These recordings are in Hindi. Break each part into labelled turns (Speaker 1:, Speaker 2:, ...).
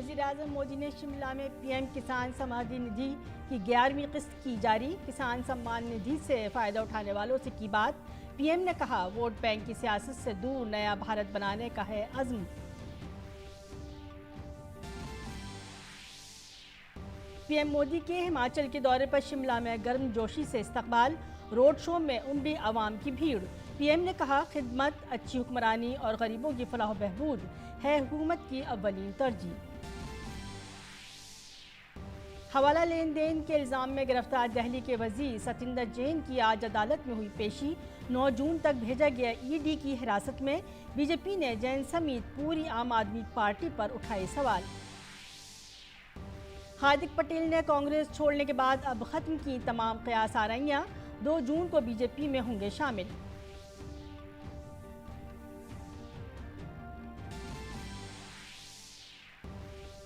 Speaker 1: वज़ीर-ए-आज़म मोदी ने शिमला में पीएम किसान सम्मान निधि की 11वीं किस्त की जारी। किसान सम्मान निधि से फ़ायदा उठाने वालों से की बात। पीएम ने कहा, वोट बैंक की सियासत से दूर नया भारत बनाने का है अज़्म। पीएम मोदी के हिमाचल के दौरे पर शिमला में गर्मजोशी से इस्तकबाल। रोड शो में उमड़ी आवाम की भीड़। पीएम ने कहा, खिदमत, अच्छी हुक्मरानी और गरीबों की फलाह बहबूद है हुकूमत की अव्वलीन तरजीह। हवाला लेन देन के इल्ज़ाम में गिरफ्तार दिल्ली के वजीर सतिंदर जैन की आज अदालत में हुई पेशी। 9 जून तक भेजा गया ईडी की हिरासत में। बीजेपी ने जैन समेत पूरी आम आदमी पार्टी पर उठाए सवाल। हार्दिक पटेल ने कांग्रेस छोड़ने के बाद अब खत्म की तमाम क़यास आराइयां। 2 जून को बीजेपी में होंगे शामिल।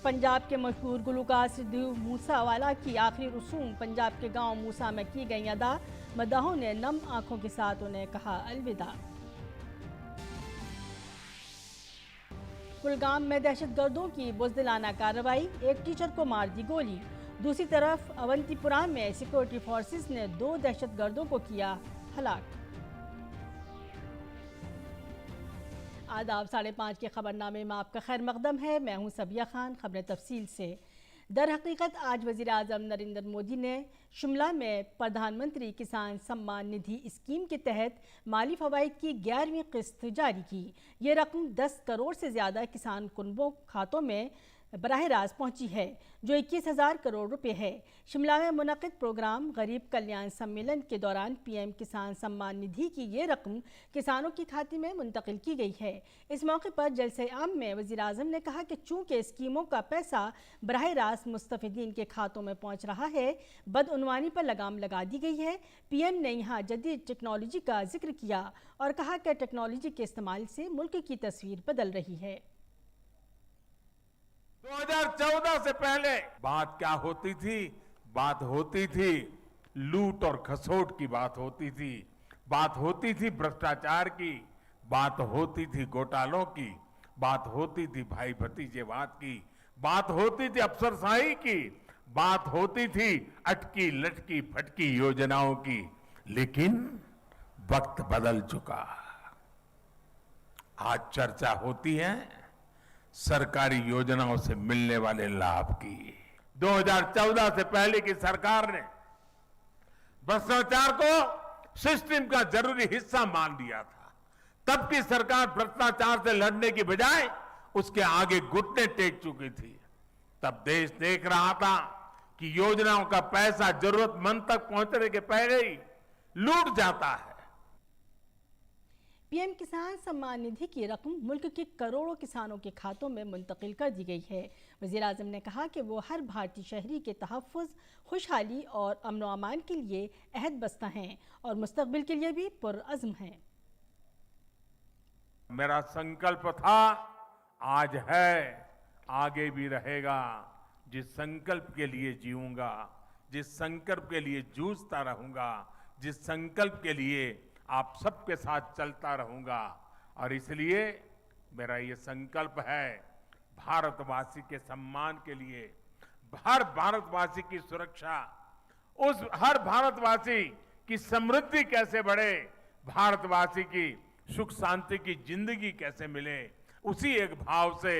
Speaker 1: पंजाब के मशहूर गुलकार सिद्धू मूसावाला की आखिरी रसूम पंजाब के गांव मूसा में की गई अदा। मदाहों ने नम आंखों के साथ उन्हें कहा अलविदा। कुलगाम में दहशतगर्दों की बुज़दिलाना कार्रवाई। एक टीचर को मार दी गोली। दूसरी तरफ अवंतीपुरा में सिक्योरिटी फोर्सेस ने 2 दहशतगर्दों को किया हलाक। आदाब 5:30 के खबरनामे में आपका खैर मकदम है। मैं हूं सबिया खान। खबरें तफसील से। दर हकीकत आज वज़ीर-ए-आज़म नरेंद्र मोदी ने शिमला में प्रधानमंत्री किसान सम्मान निधि स्कीम के तहत माली फ़वाइद की 11वीं किस्त जारी की। ये रकम 10 करोड़ से ज़्यादा किसान कुनबों खातों में बराह रास्त पहुंची है, जो 21,000 करोड़ रुपए है। शिमला में मुनक़िद प्रोग्राम गरीब कल्याण सम्मेलन के दौरान पीएम किसान सम्मान निधि की ये रकम किसानों की खाते में मुंतकिल की गई है। इस मौके पर जलसे आम में वज़ीर-ए-आज़म ने कहा कि चूँकि स्कीमों का पैसा बराह रास्त मुस्तफ़ीदीन के खातों में पहुँच रहा है, बदउनवानी पर लगाम लगा दी गई है। पीएम ने यहाँ जदीद टेक्नोलॉजी का जिक्र किया और कहा कि टेक्नोलॉजी के इस्तेमाल से मुल्क की तस्वीर बदल रही है।
Speaker 2: 2014 से पहले बात क्या होती थी? बात होती थी लूट और खसोट की बात होती थी, बात होती थी भ्रष्टाचार की, बात होती थी घोटालों की, बात होती थी भाई भतीजेवाद की, बात होती थी अफसरशाही की, बात होती थी अटकी लटकी फटकी योजनाओं की। लेकिन वक्त बदल चुका। आज चर्चा होती है सरकारी योजनाओं से मिलने वाले लाभ की। 2014 से पहले की सरकार ने भ्रष्टाचार को सिस्टम का जरूरी हिस्सा मान लिया था। तब की सरकार भ्रष्टाचार से लड़ने की बजाय उसके आगे घुटने टेक चुकी थी। तब देश देख रहा था कि योजनाओं का पैसा जरूरतमंद तक पहुंचने के पहले ही लूट जाता है।
Speaker 1: पीएम किसान सम्मान निधि की रकम मुल्क के करोड़ों किसानों के खातों में मुंतकिल कर दी गई है। वज़ीर-ए-आज़म ने कहा कि वो हर भारतीय शहरी के तहफ़्फ़ुज़, खुशहाली और अमन व अमान के लिए अहद बस्ता हैं और मुस्तक़बिल के लिए भी पुरअज़्म हैं।
Speaker 2: मेरा संकल्प था, आज है, आगे भी रहेगा। जिस संकल्प के लिए जीऊंगा, जिस संकल्प के लिए जूझता रहूंगा, जिस संकल्प के लिए आप सबके साथ चलता रहूंगा। और इसलिए मेरा ये संकल्प है, भारतवासी के सम्मान के लिए, हर भारतवासी की सुरक्षा, उस हर भारतवासी की समृद्धि कैसे बढ़े, भारतवासी की सुख शांति की जिंदगी कैसे मिले, उसी एक भाव से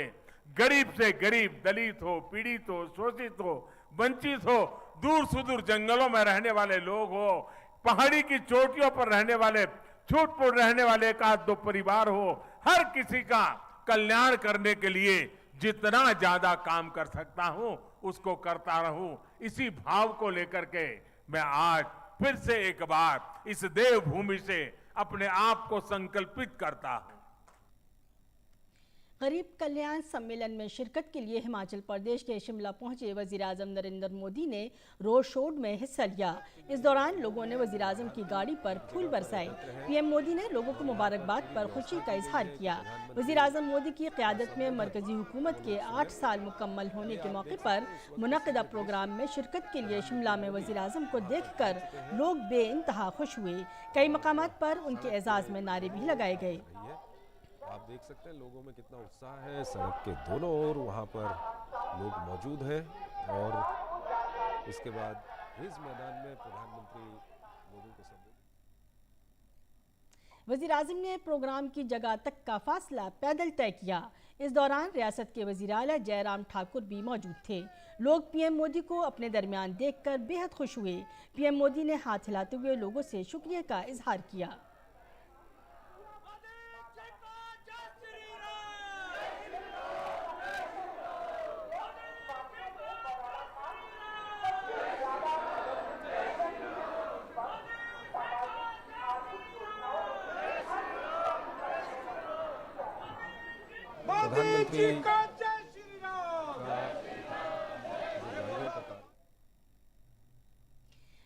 Speaker 2: गरीब, दलित हो, पीड़ित हो, शोषित हो, वंचित हो, दूर सुदूर जंगलों में रहने वाले लोग हो, पहाड़ी की चोटियों पर रहने वाले, छूटपुट रहने वाले एक आध दो परिवार हो, हर किसी का कल्याण करने के लिए जितना ज्यादा काम कर सकता हूं उसको करता रहूं। इसी भाव को लेकर के मैं आज फिर से एक बार इस देवभूमि से अपने आप को संकल्पित करता हूं।
Speaker 1: गरीब कल्याण सम्मेलन में शिरकत के लिए हिमाचल प्रदेश के शिमला पहुंचे वज़ीर-ए-आज़म नरेंद्र मोदी ने रोड शो में हिस्सा लिया। इस दौरान लोगों ने वज़ीर-ए-आज़म की गाड़ी पर फूल बरसाए। पीएम मोदी ने लोगों को मुबारकबाद पर खुशी का इजहार किया। वज़ीर-ए-आज़म मोदी की क़यादत में मरकजी हुकूमत के 8 साल मुकम्मल होने के मौके पर मुनक़िदा प्रोग्राम में शिरकत के लिए शिमला में वज़ीर-ए-आज़म को देखकर लोग बेइंतहा खुश हुए। कई मकामात पर उनके एजाज़ में नारे भी लगाए गए।
Speaker 3: आप देख सकते हैं लोगों में कितना उत्साह है। सड़क के दोनों ओर वहाँ पर लोग मौजूद हैं और इसके बाद रिज मैदान में प्रधानमंत्री लोगों को संबोधित।
Speaker 1: वज़ीर आज़म ने प्रोग्राम की जगह तक का फासला पैदल तय किया। इस दौरान रियासत के वज़ीर आला जयराम ठाकुर भी मौजूद थे। लोग पीएम मोदी को अपने दरमियान देखकर बेहद खुश हुए। पीएम मोदी ने हाथ हिलाते हुए लोगों से शुक्रिया का इजहार किया।
Speaker 3: प्रधानमंत्री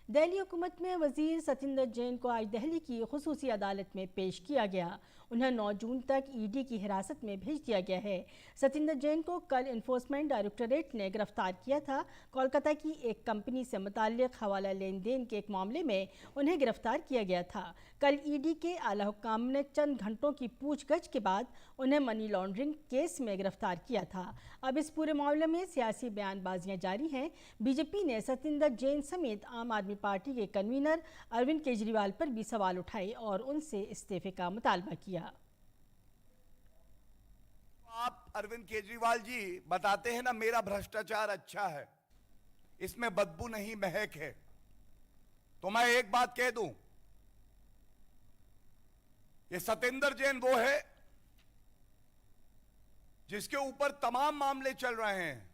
Speaker 1: दिल्ली हुकूमत में वजीर सतिंदर जैन को आज दिल्ली की खुसूसी अदालत में पेश किया गया। उन्हें 9 जून तक ईडी की हिरासत में भेज दिया गया है। सतिंदर जैन को कल इन्फोर्समेंट डायरेक्टोरेट ने गिरफ्तार किया था। कोलकाता की एक कंपनी से मुताल्लिक हवाला लेन देन के एक मामले में उन्हें गिरफ्तार किया गया था। कल ईडी के आला हुक्काम ने चंद घंटों की पूछगछ के बाद उन्हें मनी लॉन्ड्रिंग केस में गिरफ्तार किया था। अब इस पूरे मामले में सियासी बयानबाजियां जारी हैं। बीजेपी ने सतिंदर जैन समेत आम आदमी पार्टी के कन्वीनर अरविंद केजरीवाल पर भी सवाल उठाए और उनसे इस्तीफे का मुतालबा किया।
Speaker 4: आप अरविंद केजरीवाल जी बताते हैं ना, मेरा भ्रष्टाचार अच्छा है, इसमें बदबू नहीं महक है। तो मैं एक बात कह दूं, ये सतिंदर जैन वो है जिसके ऊपर तमाम मामले चल रहे हैं,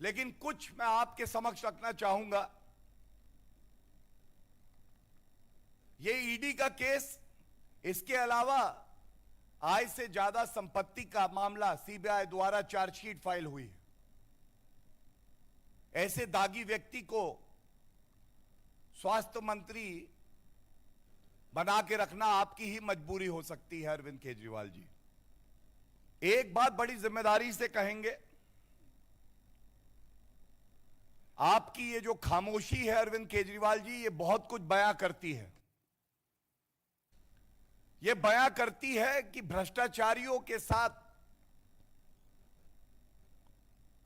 Speaker 4: लेकिन कुछ मैं आपके समक्ष रखना चाहूंगा। ये ईडी का केस, इसके अलावा आय से ज्यादा संपत्ति का मामला सीबीआई द्वारा चार्जशीट फाइल हुई है। ऐसे दागी व्यक्ति को स्वास्थ्य मंत्री बना के रखना आपकी ही मजबूरी हो सकती है अरविंद केजरीवाल जी। एक बात बड़ी जिम्मेदारी से कहेंगे, आपकी ये जो खामोशी है अरविंद केजरीवाल जी, ये बहुत कुछ बयां करती है। ये बयां करती है कि भ्रष्टाचारियों के साथ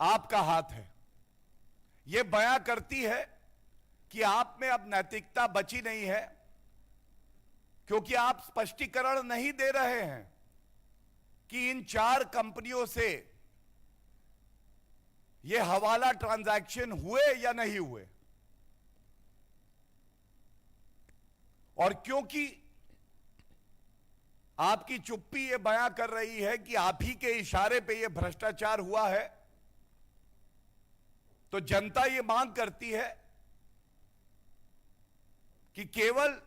Speaker 4: आपका हाथ है। ये बयां करती है कि आप में अब नैतिकता बची नहीं है, क्योंकि आप स्पष्टीकरण नहीं दे रहे हैं कि इन 4 कंपनियों से ये हवाला ट्रांजैक्शन हुए या नहीं हुए। और क्योंकि आपकी चुप्पी ये बयां कर रही है कि आप ही के इशारे पे ये भ्रष्टाचार हुआ है, तो जनता ये मांग करती है कि केवल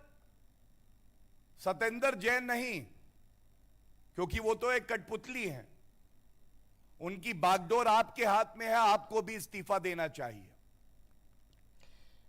Speaker 4: सतिंदर जैन नहीं, क्योंकि वो तो एक कठपुतली हैं, उनकी बागडोर आपके हाथ में है, आपको भी इस्तीफा देना चाहिए।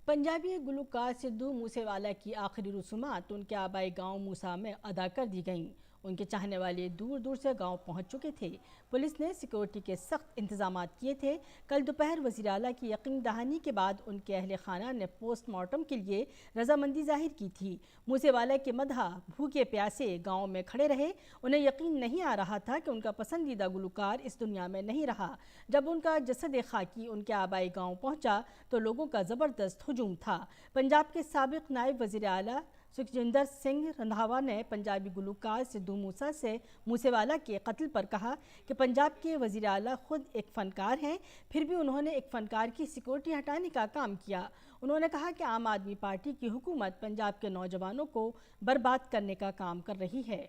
Speaker 1: पंजाबी गुलकार सिद्धू मूसेवाला की आखिरी रसूमात उनके आबाई गांव मूसा में अदा कर दी गईं। उनके चाहने वाले दूर दूर से गांव पहुंच चुके थे। पुलिस ने सिक्योरिटी के सख्त इंतजाम किए थे। कल दोपहर वज़ीर आला की यकीन दहानी के बाद उनके अहले खाना ने पोस्टमार्टम के लिए रजामंदी जाहिर की थी। मूसेवाला के मदहा भूखे प्यासे गांव में खड़े रहे। उन्हें यकीन नहीं आ रहा था कि उनका पसंदीदा गुलकार इस दुनिया में नहीं रहा। जब उनका जसद खाकी उनके आबाई गांव पहुंचा तो लोगों का ज़बरदस्त हुजूम था। पंजाब के साबिक नायब वज़ीर आला सुखजिंदर सिंह रंधावा ने पंजाबी गुलकार सिद्धू मूसा से मूसेवाला के कत्ल पर कहा कि पंजाब के वज़ीर आला खुद एक फ़नकार हैं, फिर भी उन्होंने एक फ़नकार की सिक्योरिटी हटाने का काम किया। उन्होंने कहा कि आम आदमी पार्टी की हुकूमत पंजाब के नौजवानों को बर्बाद करने का काम कर रही है।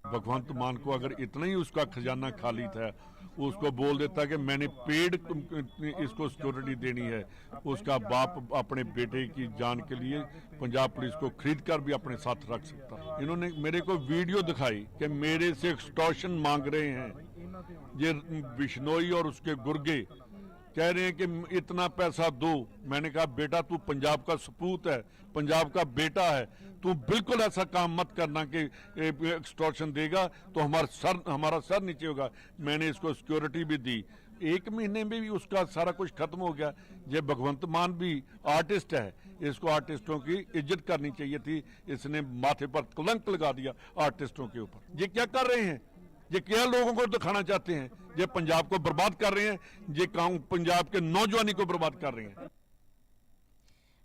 Speaker 5: भगवंत मान को अगर इतना ही उसका खजाना खाली था, उसको बोल देता कि मैंने पेड इसको सिक्योरिटी देनी है, उसका बाप अपने बेटे की जान के लिए पंजाब पुलिस को खरीद कर भी अपने साथ रख सकता। इन्होंने मेरे को वीडियो दिखाई कि मेरे से एक्सटॉर्शन मांग रहे हैं। ये बिश्नोई और उसके गुर्गे कह रहे हैं कि इतना पैसा दो। मैंने कहा बेटा तू पंजाब का सपूत है, पंजाब का बेटा है, तू बिल्कुल ऐसा काम मत करना कि एक्सटॉर्शन देगा तो हमारा सर नीचे होगा। मैंने इसको सिक्योरिटी भी दी 1 महीने में भी उसका सारा कुछ खत्म हो गया। ये भगवंत मान भी आर्टिस्ट है, इसको आर्टिस्टों की इज्जत करनी चाहिए थी, इसने माथे पर कलंक लगा दिया आर्टिस्टों के ऊपर। ये क्या कर रहे हैं? ये क्या लोगों को दिखाना चाहते हैं? ये पंजाब को बर्बाद कर रहे हैं, ये काम पंजाब के नौजवानी को बर्बाद कर रहे हैं।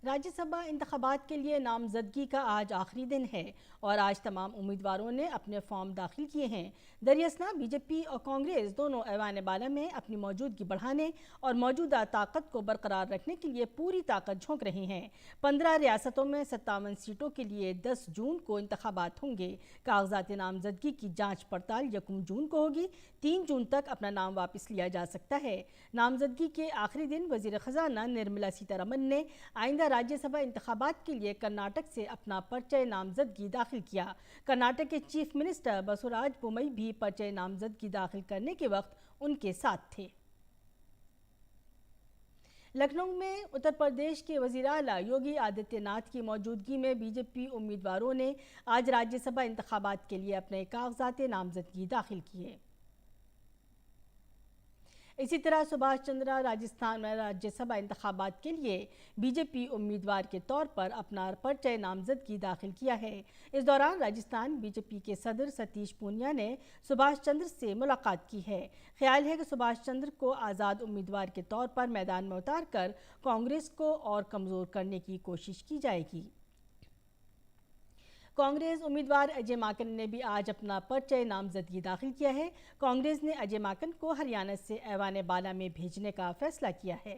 Speaker 1: राज्यसभा इंतखाबात के लिए नामजदगी का आज आखिरी दिन है और आज तमाम उम्मीदवारों ने अपने फॉर्म दाखिल किए हैं। दरियासना बीजेपी और कांग्रेस दोनों ऐवान बाला में अपनी मौजूदगी बढ़ाने और मौजूदा ताकत को बरकरार रखने के लिए पूरी ताकत झोंक रही हैं। 15 रियासतों में 57 सीटों के लिए 10 जून को इंतखाबात होंगे। कागजात नामजदगी की जाँच पड़ताल 1 जून को होगी। 3 जून तक अपना नाम वापस लिया जा सकता है। नामजदगी के आखिरी दिन वजीर खजाना निर्मला सीतारमन ने आइंदा राज्यसभा इंतखाबात के लिए कर्नाटक से अपना पर्चा नामजदगी दाखिल किया। कर्नाटक के चीफ मिनिस्टर बसवराज बोम्मई भी पर्चा नामजदगी दाखिल करने के वक्त उनके साथ थे। लखनऊ में उत्तर प्रदेश के वज़ीर आला योगी आदित्यनाथ की मौजूदगी में बीजेपी उम्मीदवारों ने आज राज्यसभा इंतखाबात के लिए अपने कागजात नामजदगी दाखिल किए। इसी तरह सुभाष चंद्रा राजस्थान में राज्यसभा इंतखाबात के लिए बीजेपी उम्मीदवार के तौर पर अपना पर्चा नामजदगी दाखिल किया है। इस दौरान राजस्थान बीजेपी के सदर सतीश पूनिया ने सुभाष चंद्र से मुलाकात की है। ख्याल है कि सुभाष चंद्र को आज़ाद उम्मीदवार के तौर पर मैदान में उतारकर कांग्रेस को और कमज़ोर करने की कोशिश की जाएगी। कांग्रेस उम्मीदवार अजय माकन ने भी आज अपना पर्चा नामजदगी दाखिल किया है। कांग्रेस ने अजय माकन को हरियाणा से ऐवान बाला में भेजने का फैसला किया है।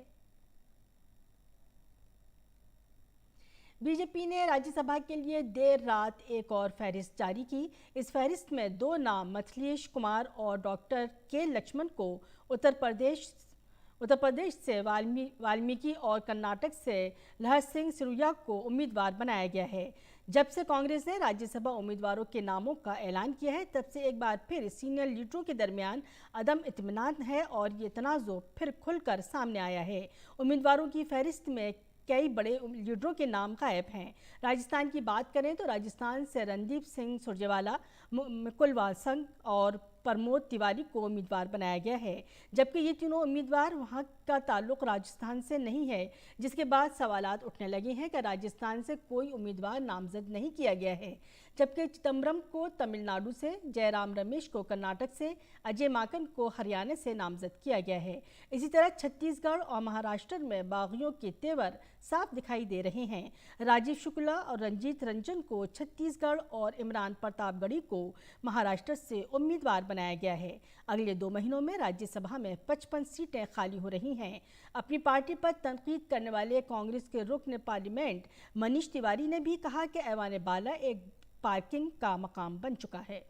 Speaker 1: बीजेपी ने राज्यसभा के लिए देर रात एक और फहरिस्त जारी की। इस फहरिस्त में 2 नाम मिथिलेश कुमार और डॉक्टर के लक्ष्मण को उत्तर प्रदेश से वाल्मीकि और कर्नाटक से लहर सिंह सिरुया को उम्मीदवार बनाया गया है। जब से कांग्रेस ने राज्यसभा उम्मीदवारों के नामों का ऐलान किया है, तब से एक बार फिर सीनियर लीडरों के दरमियान अदम इत्मीनान है और ये तनाज़ुर फिर खुलकर सामने आया है। उम्मीदवारों की फहरिस्त में कई बड़े लीडरों के नाम गायब हैं। राजस्थान की बात करें तो राजस्थान से रणदीप सिंह सुरजेवाला, मुकुल वासंग और प्रमोद तिवारी को उम्मीदवार बनाया गया है, जबकि ये तीनों उम्मीदवार वहां का ताल्लुक राजस्थान से नहीं है, जिसके बाद सवालात उठने लगे हैं कि राजस्थान से कोई उम्मीदवार नामजद नहीं किया गया है। जबकि चिदम्बरम को तमिलनाडु से, जयराम रमेश को कर्नाटक से, अजय माकन को हरियाणा से नामजद किया गया है। इसी तरह छत्तीसगढ़ और महाराष्ट्र में बागियों के तेवर साफ दिखाई दे रहे हैं। राजीव शुक्ला और रंजीत रंजन को छत्तीसगढ़ और इमरान प्रतापगढ़ी को महाराष्ट्र से उम्मीदवार बनाया गया है। अगले 2 महीनों में राज्यसभा में 55 सीटें खाली हो रही हैं। अपनी पार्टी पर तनकीद करने वाले कांग्रेस के रुकन पार्लियामेंट मनीष तिवारी ने भी कहा कि ऐवान बाला एक पार्किंग का मकाम बन चुका है।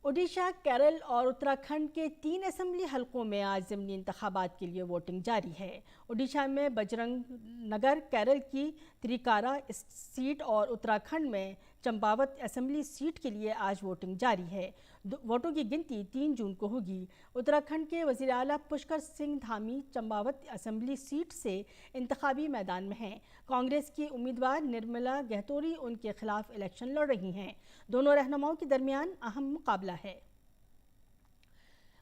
Speaker 1: ओडिशा, केरल और उत्तराखंड के 3 असेंबली हलकों में आज ज़िमनी इंतखाबात के लिए वोटिंग जारी है। ओडिशा में बजरंग नगर, केरल की त्रिकारा सीट और उत्तराखंड में चंपावत असेंबली सीट के लिए आज वोटिंग जारी है। वोटों की गिनती 3 जून को होगी। उत्तराखंड के वज़ीर आला पुष्कर सिंह धामी चंपावत असेंबली सीट से इंतखाबी मैदान में हैं। कांग्रेस की उम्मीदवार निर्मला गहतोरी उनके खिलाफ इलेक्शन लड़ रही हैं। दोनों रहनुमाओं के दरमियान अहम मुकाबला है।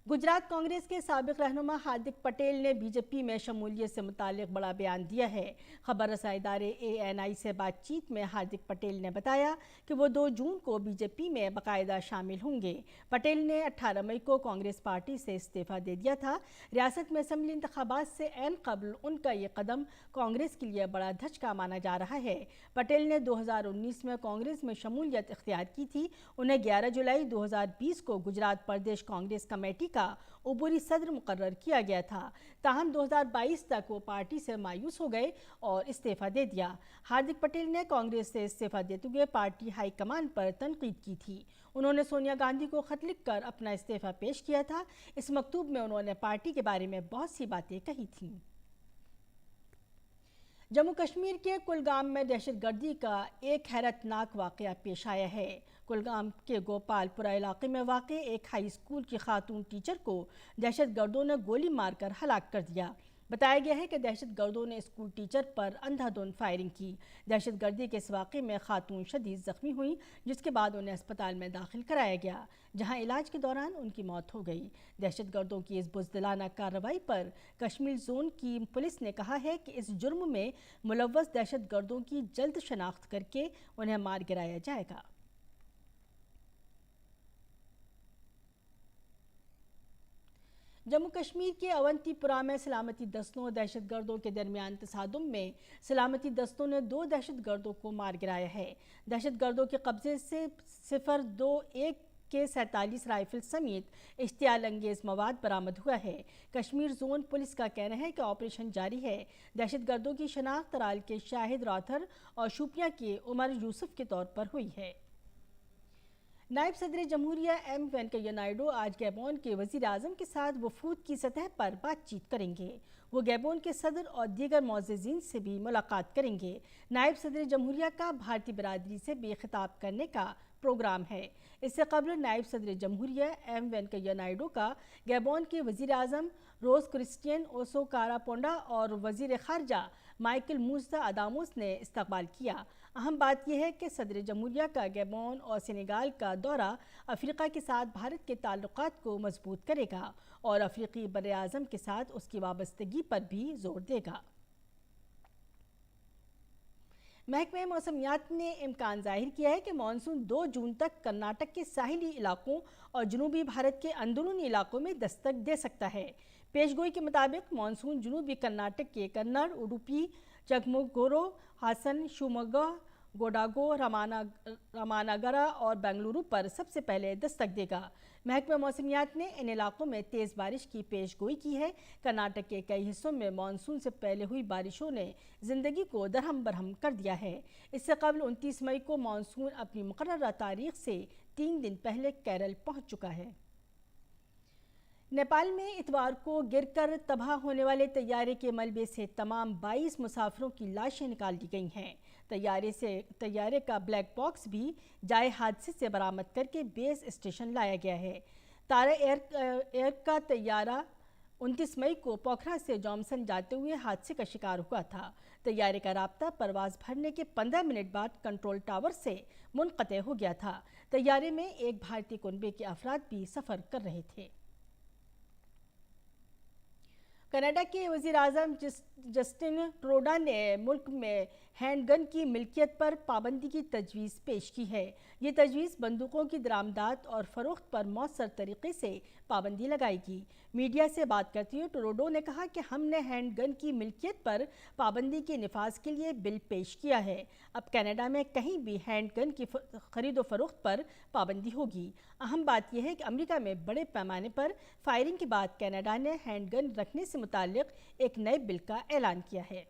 Speaker 1: गुजरात कांग्रेस के साबिक रहनुमा हार्दिक पटेल ने बीजेपी में शमूलियत से मुतालिक बड़ा बयान दिया है। खबर रसाई इदारे ANI से बातचीत में हार्दिक पटेल ने बताया कि वो 2 जून को बीजेपी में बाकायदा शामिल होंगे। पटेल ने 18 मई को कांग्रेस पार्टी से इस्तीफा दे दिया था। रियासत में असेंबली इंतखाबात से ऐन कबल उनका ये कदम कांग्रेस के लिए बड़ा धचका माना जा रहा है। पटेल ने 2019 में कांग्रेस में शमूलियत इख्तियार की थी। उन्हें 11 जुलाई 2020 को गुजरात प्रदेश कांग्रेस कमेटी का उबूरी सदर मुकर्रर किया गया था। ताहम 2022 तक वो पार्टी से मायूस हो गए और इस्तीफा दे दिया। हार्दिक पटेल ने कांग्रेस से इस्तीफा देते हुए पार्टी हाईकमान पर तनकीद की थी। उन्होंने सोनिया गांधी को खत लिखकर अपना इस्तीफा पेश किया था। इस मकतूब में उन्होंने पार्टी के बारे में बहुत सी बातें कही थीं। जम्मू कश्मीर के कुलगाम में दहशतगर्दी का एक हैरतनाक वाक़या पेश आया है। कुलगाम के गोपालपुरा इलाके में वाक़े एक हाई स्कूल की खातून टीचर को दहशतगर्दों ने गोली मारकर हलाक कर दिया। बताया गया है कि दहशतगर्दों ने स्कूल टीचर पर अंधाधुंध फायरिंग की। दहशतगर्दी के इस वाक़े में खातून शदीद जख्मी हुई, जिसके बाद उन्हें अस्पताल में दाखिल कराया गया, जहां इलाज के दौरान उनकी मौत हो गई। दहशतगर्दों की इस बुज़दिलाना कार्रवाई पर कश्मीर जोन की पुलिस ने कहा है कि इस जुर्म में मुलव्वस दहशतगर्दों की जल्द शनाख्त करके उन्हें मार गिराया जाएगा। जम्मू कश्मीर के अवंतीपुरा में सलामती दस्तों और दहशतगर्दों के दरमियान तसादुम में सलामती दस्तों ने 2 दहशतगर्दों को मार गिराया है। दहशतगर्दों के कब्जे से 021 के 47 राइफल समेत इश्तियाल अंगेज मवाद बरामद हुआ है। कश्मीर जोन पुलिस का कहना है कि ऑपरेशन जारी है। दहशतगर्दों की शनाख्त तराल के शाहिद राथर और शूपियां के उमर यूसुफ के तौर पर हुई है। नायब सदर जमहूरिया एम वेंकैया नायडू आज गैबोन के वजीर आजम के साथ वफूद की सतह पर बातचीत करेंगे। वो गैबोन के सदर और दीगर मोअज़्ज़िज़ीन से भी मुलाकात करेंगे। नायब सदर जमहूरिया का भारतीय बरादरी से भी खिताब करने का प्रोग्राम है। इससे कबल नायब सदर जमहूरिया एम वेंकैया नायडू का गैबोन के वजीर आजम रोज क्रिस्टियन ओसो कारापोंडा और वजीर खारजा माइकल मूसा अदामोस ने इस्तकबाल किया। अहम बात यह है कि सदर जमहूरिया का गैबोन और सेनेगाल का दौरा अफ्रीका के साथ भारत के ताल्लुकात को मजबूत करेगा और अफ्रीकी बर-ए-आज़म के साथ उसकी वाबस्तगी पर भी जोर देगा। महकमे मौसमियात ने इम्कान जाहिर किया है कि मानसून 2 जून तक कर्नाटक के साहिली इलाकों और जनूबी भारत के अंदरूनी इलाकों में दस्तक दे सकता है। पेशगोई के मुताबिक मानसून जनूबी कर्नाटक के कन्नड़, उडुपी, चकमगलूरू, हासन, शिवमोगा, गोडागो, रामानगरा और बेंगलुरु पर सबसे पहले दस्तक देगा। महकमा मौसमियात ने इन इलाकों में तेज़ बारिश की पेशगोई की है। कर्नाटक के कई हिस्सों में मानसून से पहले हुई बारिशों ने ज़िंदगी को दरहम बरहम कर दिया है। इससे कबल 29 मई को मानसून अपनी मुकर्ररा तारीख से 3 दिन पहले केरल पहुंच चुका है। नेपाल में इतवार को गिरकर तबाह होने वाले तैयारे के मलबे से तमाम 22 मुसाफिरों की लाशें निकाल ली गई हैं। तैयारे का ब्लैक बॉक्स भी जाए हादसे से बरामद करके बेस स्टेशन लाया गया है। तारा एयर का तैयारा 29 मई को पोखरा से जॉनसन जाते हुए हादसे का शिकार हुआ था। तैयारे का राब्ता परवाज भरने के 15 मिनट बाद कंट्रोल टावर से मुनक़ते हो गया था। तैयारे में एक भारतीय कुनबे के अफराद भी सफ़र कर रहे थे। कनाडा के वज़ीर आज़म जस्टिन ट्रूडो ने मुल्क में हैंडगन की मिल्कियत पर पाबंदी की तजवीज़ पेश की है। ये तजवीज़ बंदूकों की दरामदात और फ़रोख्त पर मौसर तरीके से पाबंदी लगाएगी। मीडिया से बात करते हुए ट्रूडो ने कहा कि हमने हैंडगन की मिल्कियत पर पाबंदी के निफाज के लिए बिल पेश किया है। अब कनाडा में कहीं भी हैंडगन की खरीदो फरोख्त पर पाबंदी होगी। अहम बात यह है कि अमेरिका में बड़े पैमाने पर फायरिंग के बाद कनाडा ने हैंडगन रखने से मुताल्लिक एक नए बिल का ऐलान किया है।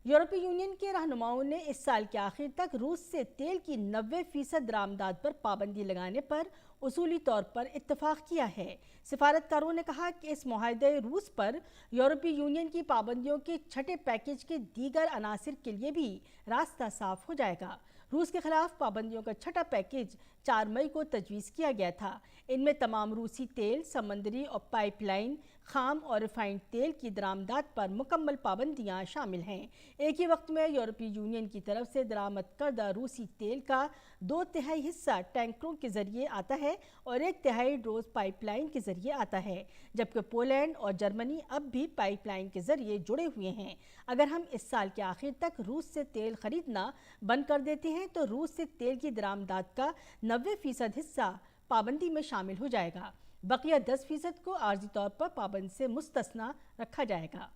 Speaker 1: यूरोपीय यूनियन के रहनुमाओं ने इस साल के आखिर तक रूस से तेल की 90% दरामदात पर पाबंदी लगाने पर उसूली तौर पर इत्तफाक किया है। सिफारतकारों ने कहा कि इस मुआहदे रूस पर यूरोपीय यूनियन की पाबंदियों के छठे पैकेज के दीगर अनासिर के लिए भी रास्ता साफ हो जाएगा। रूस के खिलाफ पाबंदियों का छठा पैकेज 4 मई को तजवीज़ किया गया था। इनमें तमाम रूसी तेल, समंदरी और पाइपलाइन, खाम और रिफाइंड तेल की दरामदात पर मुकम्मल पाबंदियां शामिल हैं। एक ही वक्त में यूरोपीय यूनियन की तरफ से दरामद करदा रूसी तेल का 2/3 हिस्सा टैंकरों के जरिए आता है और 1/3 रोज पाइपलाइन के जरिए आता है, जबकि पोलैंड और जर्मनी अब भी पाइपलाइन के जरिए जुड़े हुए हैं। अगर हम इस साल के आखिर तक रूस से तेल खरीदना बंद कर देते हैं तो रूस से तेल की दरामदात का 90% हिस्सा पाबंदी में शामिल हो जाएगा। बकिया 10% को आर्जी तौर पर पाबंदी से मुस्तस्ना रखा जाएगा।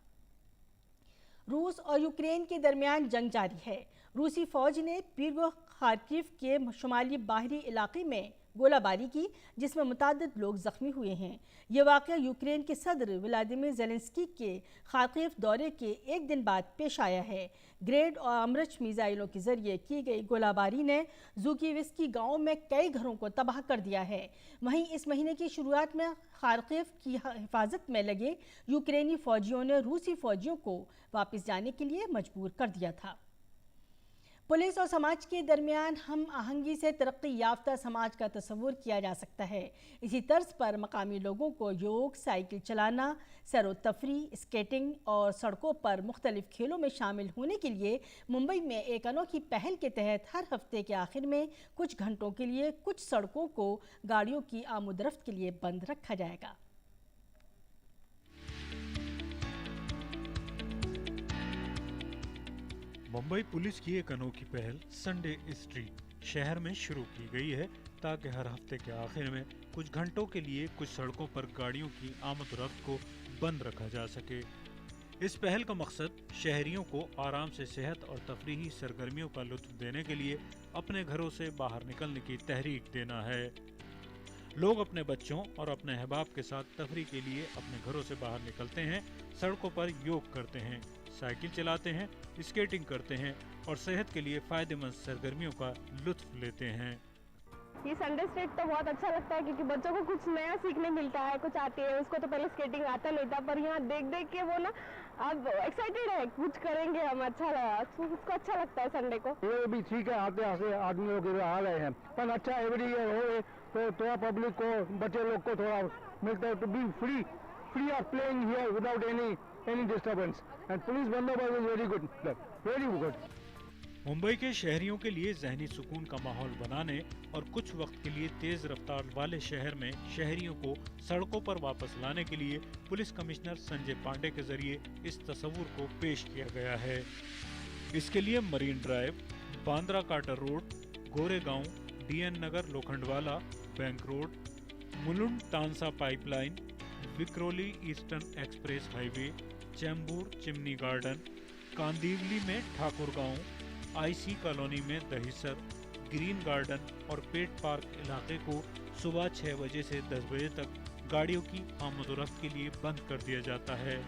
Speaker 1: रूस और यूक्रेन के दरमियान जंग जारी है। रूसी फौज ने पीर खार्किव के शुमाली बाहरी इलाके में गोलाबारी की, जिसमें मुताद्दिद लोग जख्मी हुए हैं। ये वाक़या यूक्रेन के सदर व्लादिमीर ज़ेलेंस्की के खार्किव दौरे के एक दिन बाद पेश आया है। ग्रेड और अमरच मिसाइलों के जरिए की गई गोलाबारी ने ज़ुकीविस्की गांव में कई घरों को तबाह कर दिया है। वहीं इस महीने की शुरुआत में खार्किव की हिफाजत में लगे यूक्रेनी फौजियों ने रूसी फौजियों को वापस जाने के लिए मजबूर कर दिया था। पुलिस और समाज के दरमियान हम आहंगी से तरक्की याफ्ता समाज का तस्वुर किया जा सकता है। इसी तर्ज पर मकामी लोगों को योग, साइकिल चलाना, सैर व तफरी, स्केटिंग और सड़कों पर मुख्तलिफ खेलों में शामिल होने के लिए मुंबई में एक अनोखी पहल के तहत हर हफ्ते के आखिर में कुछ घंटों के लिए कुछ सड़कों को गाड़ियों की आमद-रफ्त के लिए बंद रखा जाएगा।
Speaker 6: मुंबई पुलिस की एक अनोखी पहल संडे स्ट्रीट शहर में शुरू की गई है ताकि हर हफ्ते के आखिर में कुछ घंटों के लिए कुछ सड़कों पर गाड़ियों की आमद-रफ्त को बंद रखा जा सके। इस पहल का मकसद शहरियों को आराम से सेहत और तफरीही सरगर्मियों का लुत्फ देने के लिए अपने घरों से बाहर निकलने की तहरीक देना है। लोग अपने बच्चों और अपने अहबाब के साथ तफरी के लिए अपने घरों से बाहर निकलते हैं, सड़कों पर योग करते हैं, साइकिल चलाते हैं, स्केटिंग करते हैं और सेहत के लिए फायदेमंद सरगर्मियों का लुत्फ लेते हैं।
Speaker 7: ये संडे स्ट्रीट तो बहुत अच्छा लगता है क्योंकि बच्चों को कुछ नया सीखने मिलता है, कुछ आती है। उसको तो पहले स्केटिंग आता नहीं था, पर यहाँ देख देख के वो ना अब एक्साइटेड है, कुछ करेंगे हम, अच्छा लगा, उसको अच्छा लगता है संडे को।
Speaker 8: ये भी ठीक है, आते आते आदमी लोग आ रहे हैं, पर अच्छा एवरी ईयर हो तो थोड़ा पब्लिक को, बच्चे लोग को थोड़ा मिलता है to be free of playing here without any disturbance and police bandobast is very good.
Speaker 6: Mumbai के शहरियों के लिए जहनी सुकून का माहौल बनाने और कुछ वक्त के लिए तेज रफ्तार वाले शहर में शहरियों को सड़कों पर वापस लाने के लिए पुलिस कमिश्नर संजय पांडे के जरिए इस तस्वुर को पेश किया गया है। इसके लिए मरीन ड्राइव, बांद्रा कार्टर रोड, गोरेगांव, DN नगर लोखंडवाला, बैंक रोड, मुलुंड तानसा पाइपलाइन, विक्रोली ईस्टर्न एक्सप्रेस हाईवे, चैम्बूर चिमनी गार्डन, कांदिवली में ठाकुर गांव, IC कॉलोनी में दहिसर, ग्रीन गार्डन और पेट पार्क इलाके को सुबह 6 बजे से 10 बजे तक गाड़ियों की आमद-ओ-रफ्त के लिए बंद कर दिया जाता है।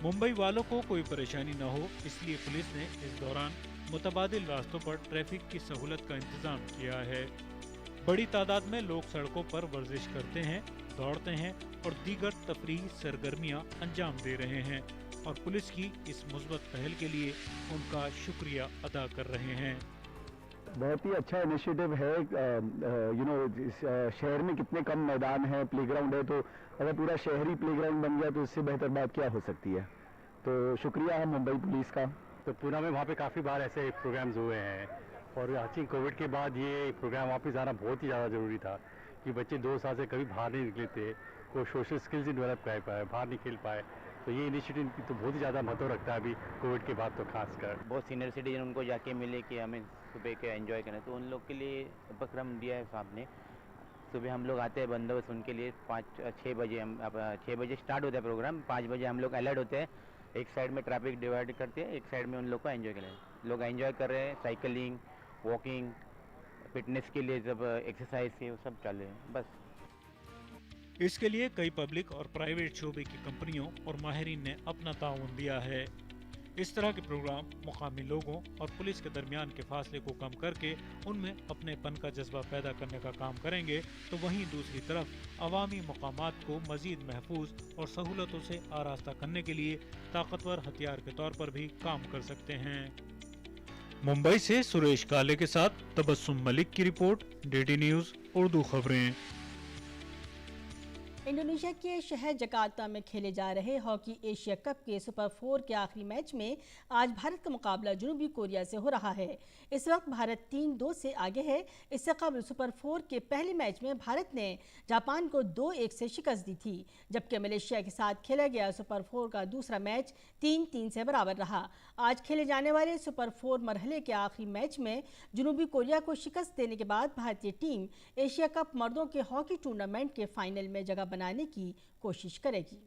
Speaker 6: मुंबई वालों को कोई परेशानी न हो, इसलिए पुलिस ने इस दौरान मुतबादिल रास्तों पर ट्रैफिक की सहूलत का इंतजाम किया है। बड़ी तादाद में लोग सड़कों पर वर्जिश करते हैं, दौड़ते हैं और दीगर तफरीही सरगर्मियां अंजाम दे रहे हैं और पुलिस की इस मुस्बत पहल के लिए उनका शुक्रिया अदा कर रहे हैं।
Speaker 8: बहुत ही अच्छा इनिशिएटिव है। शहर में कितने कम मैदान है, प्लेग्राउंड है, तो अगर पूरा शहरी प्लेग्राउंड बन गया तो इससे बेहतर बात क्या हो सकती है। तो शुक्रिया है मुंबई पुलिस का।
Speaker 9: तो पूना में वहाँ पे काफ़ी बार ऐसे प्रोग्राम्स हुए हैं और आई थिंक कोविड के बाद ये प्रोग्राम वापस आना बहुत ही ज़्यादा ज़रूरी था कि बच्चे 2 साल से कभी बाहर नहीं निकले थे, कोई सोशल स्किल्स ही डेवलप कर पाए, बाहर नहीं खेल पाए। तो ये इनिशिएटिव तो बहुत ही ज़्यादा महत्व रखता है अभी कोविड के बाद, तो खासकर
Speaker 10: बहुत सीनियर सिटीजन उनको जाके मिले कि हमें सुबह के एंजॉय करें, तो उन लोग के लिए उपक्रम दिया है साहब ने। सुबह हम लोग आते हैं बंदोबस्त उनके लिए 5-6 बजे, हम 6 बजे स्टार्ट होता है प्रोग्राम, 5 बजे हम लोग अलर्ट होते हैं, एक साइड में ट्रैफिक डिवाइड करते हैं, एक साइड में उन लोग को एंजॉय करें। लोग एंजॉय कर रहे हैं, साइकिलिंग, वॉकिंग, फिटनेस के लिए जब एक्सरसाइज के वो सब चल रहे हैं। बस
Speaker 6: इसके लिए कई पब्लिक और प्राइवेट शोबे की कंपनियों और माहिरीन ने अपना ताउन दिया है। इस तरह के प्रोग्राम मुकामी लोगों और पुलिस के दरमियान के फासले को कम करके उनमें अपनेपन का जज्बा पैदा करने का काम करेंगे, तो वहीं दूसरी तरफ अवामी मकामात को मजीद महफूज और सहूलतों से आरास्ता करने के लिए ताकतवर हथियार के तौर पर भी काम कर सकते हैं। मुंबई से सुरेश काले के साथ तबस्सुम मलिक की रिपोर्ट, DD न्यूज़ उर्दू खबरें।
Speaker 1: इंडोनेशिया के शहर जकार्ता में खेले जा रहे हॉकी एशिया कप के सुपर 4 के आखिरी मैच में आज भारत का मुकाबला जनूबी कोरिया से हो रहा है। इस वक्त भारत 3-2 से आगे है। इससे कबल सुपर 4 के पहले मैच में भारत ने जापान को 2-1 से शिकस्त दी थी, जबकि मलेशिया के साथ खेला गया सुपर 4 का दूसरा मैच 3-3 से बराबर रहा। आज खेले जाने वाले सुपर 4 मरहले के आखिरी मैच में जनूबी कोरिया को शिकस्त देने के बाद भारतीय टीम एशिया कप मर्दों के हॉकी टूर्नामेंट के फाइनल में जगह बनाने की कोशिश करेगी।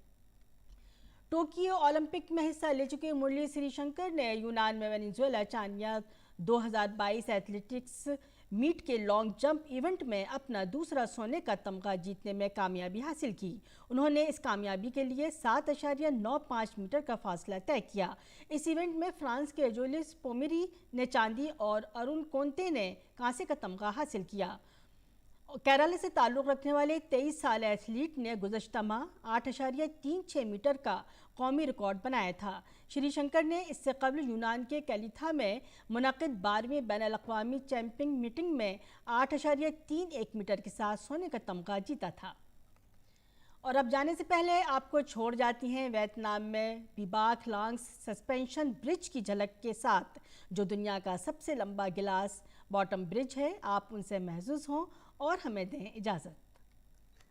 Speaker 1: टोक्यो ओलंपिक में हिस्सा ले चुके मुरली श्रीशंकर ने यूनान में वेनेजुएला चानिया 2022 एथलेटिक्स मीट के लॉन्ग जंप इवेंट में अपना दूसरा सोने का तमगा जीतने में कामयाबी हासिल की। उन्होंने इस कामयाबी के लिए 7.95 मीटर का फासला तय किया। इस इवेंट में फ्रांस के जोलिस पोमेरी ने चांदी और अरुण कोंते ने कांसे का तमगा हासिल किया। केरल से ताल्लुक़ रखने वाले 23 साल एथलीट ने गुज़श्ता माह 8.36 मीटर का कौमी रिकॉर्ड बनाया था। श्री शंकर ने इससे कबल यूनान के कैलिथा में मुनक़िद 12वीं बैनुल-अक़वामी चैंपियन मीटिंग में 8.31 मीटर के साथ सोने का तमगा जीता था। और अब जाने से पहले आपको छोड़ जाती हैं वियतनाम में बीबाक लांग सस्पेंशन ब्रिज की झलक के साथ, जो दुनिया का सबसे लंबा गिलास बॉटम ब्रिज है। आप उनसे महसूस हों और हमें दें इजाज़त।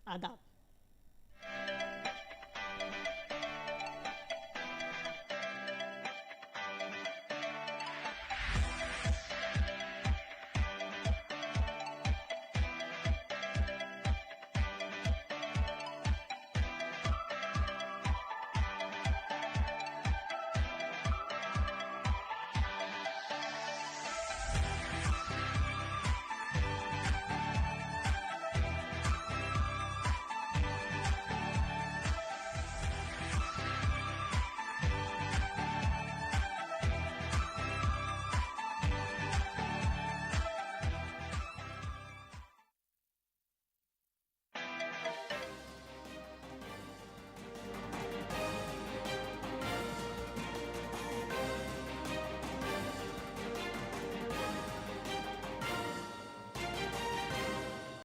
Speaker 1: आदाब।